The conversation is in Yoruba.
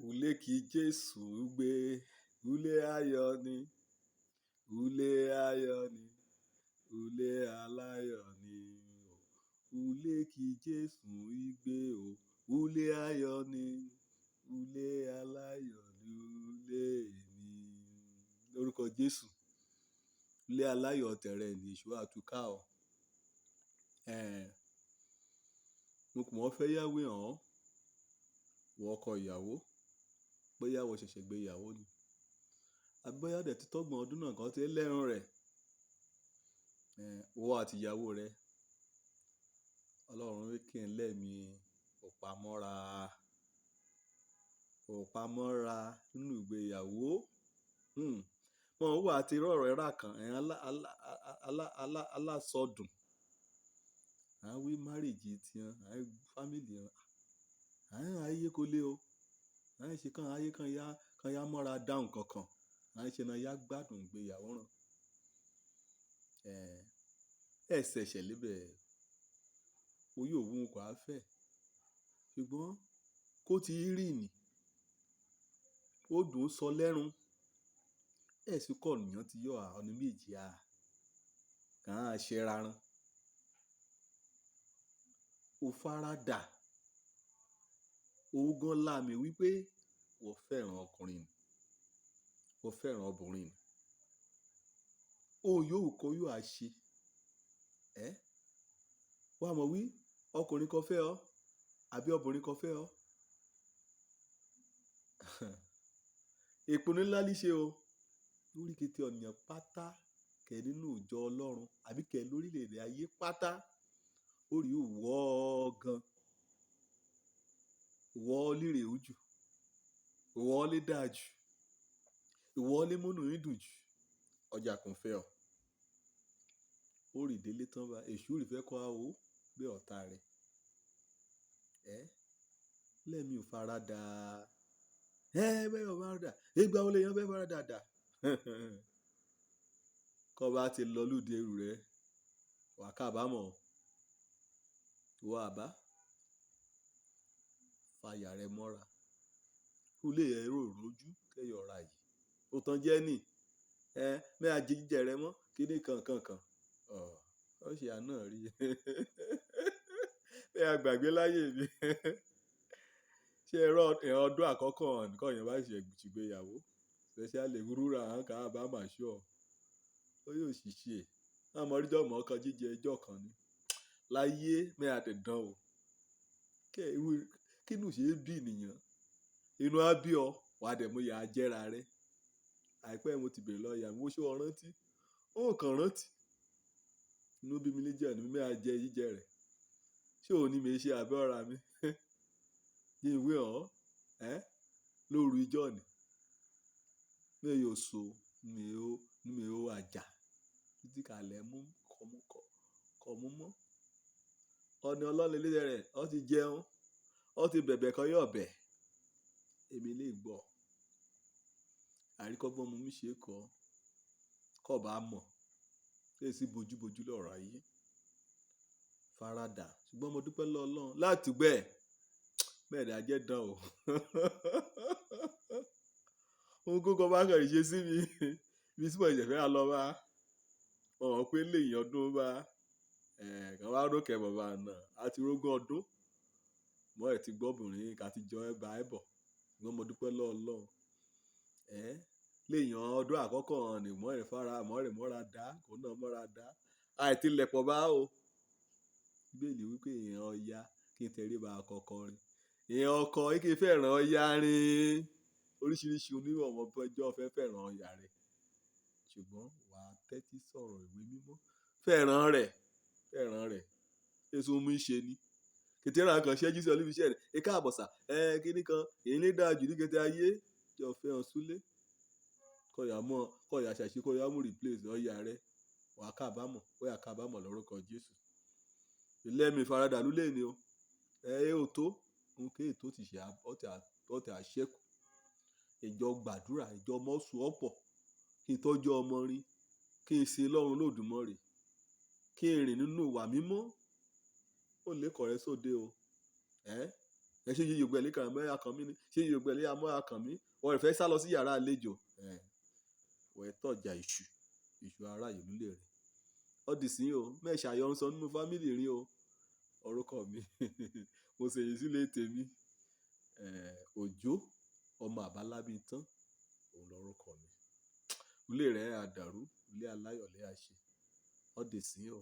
Ulé kí Jésù gbé, ulé ayọ̀ ni, ulé ayọ̀ ni, ulé aláyọ̀ ni o. Ulé kí Jésù gbé o, ulé ayọ̀ ni, ulé aláyọ̀ ni ulé mi. Lórúkọ Jésù, ulé aláyọ̀ tẹ̀rẹ̀ ní ìṣó àtúkà o. Mo kò mọ̀ fẹ́ yáwé hàn wọ ọkọ ìyàwó, bóyá wọ́n ṣẹ̀ṣẹ̀ gbé ìyàwó ni. Àbíbóyá dẹ̀ ti tọ́gbọ̀n ọdún náà kan tí lẹ́rùn rẹ̀. Wọ́ àti ìyàwó rẹ̀. Ọlọ́run kí n lẹ́mi òpamọ́ra nínú ìgbéyàwó. Wọ́n wà àti rọ̀rọ̀ ẹ̀rá kan alásọdùn. À ń wí marriage ti hàn, à ń family hàn. Ayé kò lé o. À ń ṣe kàn ayé kan yá mọ́ra dáhùn kankan. À ń ṣe náà yá gbádùn ìgbéyàwó rán. Ẹ̀ṣẹ̀ ṣẹlẹ́bẹ̀ oyè òun kò á fẹ́. Ṣùgbọ́n kó ti rí ni. Ó dùn sọ lẹ́rùn. Ẹ̀sùn kọ̀ nìyàn ti yọ ọ̀nà méjì kàn á ṣe rárán. Ufarada. Ogun láàmì wípé wọ́n fẹ́ràn ọkùnrin. Wọ́n fẹ́ràn obìnrin. Ohun yóò kọ́ yóò á ṣe. Wà mọ̀ wí ọkùnrin kan fẹ́ ọ àbí obìnrin kan fẹ́ ọ. Ìpinnu ńlá ní ṣe o. Lórí kété ọ̀nìyàn pátá kẹ̀ nínú ìjọ Ọlọ́run àbí kẹ̀ lórílẹ̀-èdè ayé pátá. Ó rí wọ́ gan. Wọ́ lérè ojú. Wọ́ lé dáa jù. Wọ́ lé múnú ìdùn jù. Ọjà kò fẹ́ ọ. Ó rí délé tán bá. Èṣù rí fẹ́ kọ́ àwọ̀ bí ọ̀tá rẹ̀. Lẹ́mi ò farada. Bẹ́ẹ̀ ò farada. Ìgbà wo lèyàn bẹ́ẹ̀ farada dà? Kọ́ bá ti lọ lóde ẹrù rẹ̀. Wà kábàámọ̀. Wọ àbá. Fàyà rẹ̀ mọ́ra. Ulé ẹ̀rọ rojú kẹ́yọ̀ ra yìí. Ó tán jẹ́ nì. Mẹ́ àjíjẹ rẹ mọ́. Kíní kankan. Ó ṣe àná rí. Bẹ́ẹ̀ àgbàgbé láyé mi. Ṣé ẹ̀rọ ọdún àkọ́kọ́ nǹkan yẹn bá ṣe ìgbéyàwó? Especially wúrúra àǹkà bá máa ṣọ́. Ó yóò ṣiṣẹ́. Àmọ́ oríjọ́ mọ́ ọkọ̀ jíjẹ ẹjọ́ kan ni. Láyé mẹ́ àtẹ̀dán o. Kí nù ṣe bí nìyàn? Inú á bí ọ, wà dẹ̀ mú ya jẹ́ra rẹ. Àìpẹ́ mo ti bèrè lọ ìyá mi, ó ṣe ọ rántí? Ó kàn rántí. Inú bí mi lé jẹ́ ẹ̀nù mi á jẹ jíjẹ rẹ̀. Ṣé òní mi ṣe àbẹ́ ọ̀rá mi? Yé ìwé ọ̀? Lóru ijọ́ ni. Mi yóò so, mi ò àjà. Títí kalẹ̀ mú kọ̀ mú mọ́. Ọ̀nà ọlọ́run ilé rẹ̀, ó ti jẹun. Ó ti bẹ̀bẹ̀ kan yóò bẹ̀. Èmi lè gbọ́. Àríkọ́gbọ́n mú mi ṣe kọ́ bá mọ̀. Èsì bojúbojú lọ́rọ̀ ayé. Farada. Ṣùgbọ́n mo dúpẹ́ lọ́ Ọlọ́run láti gbẹ́. Bẹ́ẹ̀ni ajẹ́ dán o. Ohun kókó bá kàn ṣe sí mi. Ibi tí mo ìjẹ̀fẹ́ á lọ bá. Ọ̀hún pé lẹ́yìn ọdún bá. Kàn wá rókè bàbá náà. A ti rógún ọdún. Mọ́ ẹ̀ ti gbọ́bìnrin ká ti jọ ẹbà ẹbọ̀. Ṣùgbọ́n mo dúpẹ́ lọ́ Ọlọ́run. Lẹ́yìn ọdún àkọ́kọ́ ni mọ́ ẹ̀ mọ́ra dá. Kò náà mọ́ra dá. Àìtí lẹ̀pọ̀ bá o. Bíbélì wípé èèyàn ọya kí n tẹrí ba àkọ́kọ́ rin. Èèyàn ọkọ kí n fẹ́ràn ọya rin. Oríṣiríṣi oníwọ̀ ọmọ bọ́jọ́ fẹ́ràn ọya rẹ̀. Ṣùgbọ́n wà á tẹ́tí sọ̀rọ̀ ìwé mímọ́. Fẹ́ràn rẹ̀. Èso mú ṣe ni. Kìtì ẹ̀rọ kan ṣẹ́jú sí olúfiṣẹ́ rẹ̀. Ẹ̀ka àbọ̀sà. Kíní kan. Èyí lè dáa jù ní kété ayé. Jọ fẹ́ ọ súlé. Kọ̀yà ṣàṣì kọ̀yà mú replace ọya rẹ̀. Wà á kábàámọ̀. Ó yá kábàámọ̀ lórúkọ Jésù. Lẹ́mi farada lúlé ni o. Ó tó. Ohun kéè tó ti ṣe ọ̀tẹ̀ àṣẹ́kù. Ìjọ gbàdúrà. Ìjọ mọ́sù ọ̀pọ̀. Kí n tọ́jú ọmọ rí. Kí n sin Ọlọ́run Olódùmarè. Kí n rìn nínú ìwà mímọ́. Ó lè kọ̀rẹ́ sóde o. ẹ ṣe yíyọ gbẹ̀lẹ́ kan mọ́ akàn mi ni ṣe yíyọ gbẹ̀lẹ́ amọ́ akàn mi wọ́n rẹ̀ fẹ́ sá lọ sí yàrá àlejò wọ́n ẹ̀ tọ̀jà ìṣù ara ìlú lè rẹ̀ ọdì sí o mẹ́ṣà yọ ń sọ nínú fámìlì rí o orúkọ mi mo sì èyí sílé tèmi Òjó ọmọ àbálábí tán òun lórúkọ mi ilé rẹ̀ àdàrú ilé aláyọ̀lé àṣẹ ọdì sí o.